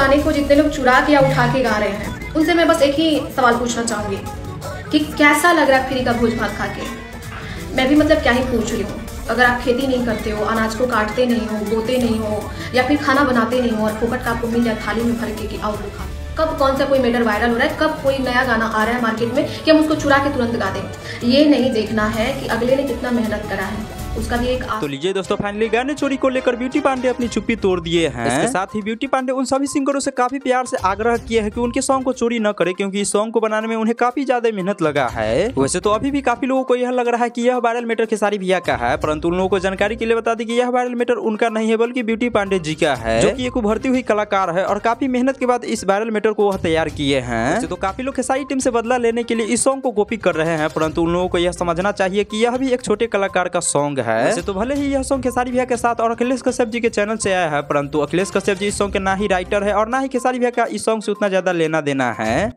गाने को जितने लोग चुरा के या उठा के गा रहे हैं, उनसे मैं बस एक ही सवाल पूछना चाहूँगी कि कैसा लग रहा है फ्री का भोज भात खा के। मैं भी मतलब क्या ही पूछ रही हूँ। अगर आप खेती नहीं करते हो, अनाज को काटते नहीं हो, बोते नहीं हो, या फिर खाना बनाते नहीं हो और फोकट का आपको मिल जाए थाली में भर के कि आओ लो खा। कब कौन सा कोई मैटर वायरल हो रहा है, कब कोई नया गाना आ रहा है मार्केट में कि हम उसको चुरा के तुरंत गा दें। ये नहीं देखना है कि अगले ने कितना मेहनत करा है, उसका भी एक तो लीजिए दोस्तों, फाइनली गाने चोरी को लेकर ब्यूटी पांडे अपनी चुप्पी तोड़ दिए हैं। इसके साथ ही ब्यूटी पांडे उन सभी सिंगरों से काफी प्यार से आग्रह किए हैं कि उनके सॉन्ग को चोरी न करे, क्योंकि इस सॉन्ग को बनाने में उन्हें काफी ज्यादा मेहनत लगा है। वैसे तो अभी भी काफी लोगों को यह लग रहा है कि यह वायरल मैटर खेसारी भैया का है, परंतु उन लोगों को जानकारी के लिए बता दी कि यह वायरल मैटर उनका नहीं है बल्कि ब्यूटी पांडे जी का है, जो कि एक उभरती हुई कलाकार है और काफी मेहनत के बाद इस वायरल मैटर को वह तैयार किए हैं। वैसे तो काफी लोग खेसारी टीम से बदला लेने के लिए इस सॉन्ग को कॉपी कर रहे हैं, परंतु उन लोगों को यह समझना चाहिए कि यह भी एक छोटे कलाकार का सॉन्ग है। वैसे तो भले ही यह सॉन्ग खेसारी भैया के साथ और अखिलेश कश्यप जी के चैनल से आया है, परंतु अखिलेश कश्यप जी इस सॉन्ग के ना ही राइटर है और ना ही खेसारी भैया का इस सॉन्ग से उतना ज्यादा लेना देना है।